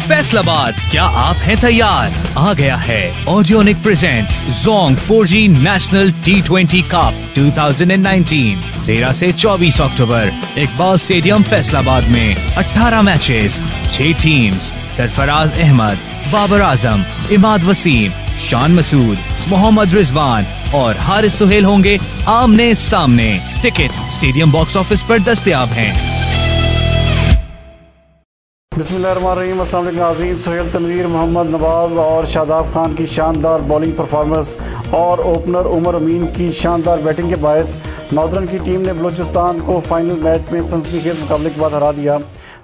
फैसलाबाद, क्या आप हैं तैयार? आ गया है Audionic presents Jong 4G national T20 cup 2019 13 से 24 अक्टूबर इकबाल स्टेडियम फैसलाबाद में 18 मैचेस, 6 टीम्स, सरफराज अहमद, बाबर आजम, इमाद वसीम, शान मसूद, मोहम्मद रिजवान और हारिस सुहेल होंगे आमने सामने। टिकट स्टेडियम बॉक्स ऑफिस पर दस्तयाब हैं। बिस्मिल्लाहिर्रहमानिर्रहीम। अस्सलाम वालेकुम नाज़रीन। सुहेल तनवीर, मोहम्मद नवाज और शादाब खान की शानदार बॉलिंग परफॉर्मेंस और ओपनर उमर अमीन की शानदार बैटिंग के बायस नॉर्दर्न की टीम ने बलूचिस्तान को फाइनल मैच में सनसनीखेज मुकाबले के बाद हरा दिया।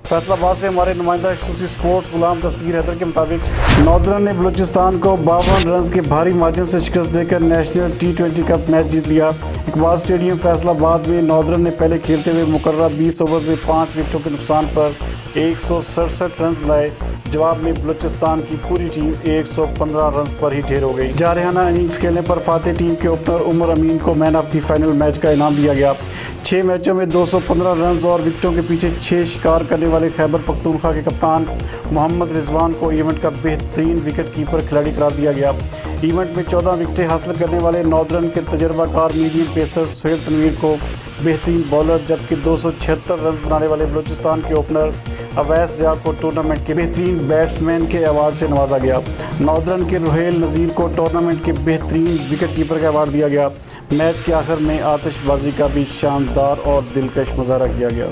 फैसलाबाद से हमारे नुमाइंदा एक्सक्लूसिव स्पोर्ट्स गुलाम दस्तगीर हैदर के मुताबिक नॉर्दर्न ने बलूचिस्तान को 52 रन के भारी मार्जिन से शिकस्त देकर नेशनल T20 कप मैच जीत लिया। इकबाल स्टेडियम फैसलाबाद में नॉर्दर्न ने पहले खेलते हुए मुकर्रर 20 ओवर में 5 विकेटों के नुकसान पर 167 रन बनाए। जवाब में बलूचिस्तान की पूरी टीम 115 रन पर ही ढेर हो गई। जारहाना इनिंग्स खेलने पर फातेह टीम के ओपनर उमर अमीन को man of the final match का इनाम दिया गया। 6 मैचों में 215 रन और विकेटों के पीछे 6 शिकार करने वाले खैबर पख्तूनख्वा के कप्तान मोहम्मद रिजवान को इवेंट का बेहतरीन विकेट कीपर खिलाड़ी करार दिया गया। इवेंट में 14 विकेटें हासिल करने वाले नॉर्दर्न के तजर्बाकार मीडियम पेसर सुहेल तनवीर को बेहतरीन बॉलर, जबकि 276 रन बनाने वाले बलूचिस्तान के ओपनर अवैस ज़िया को टूर्नामेंट के बेहतरीन बैट्समैन के अवार्ड से नवाजा गया। नॉर्दर्न के रुहेल नज़ीर को टूर्नामेंट के बेहतरीन विकेट कीपर का अवार्ड दिया गया। मैच के आखिर में आतिशबाजी का भी शानदार और दिलकश मुजाहरा किया गया।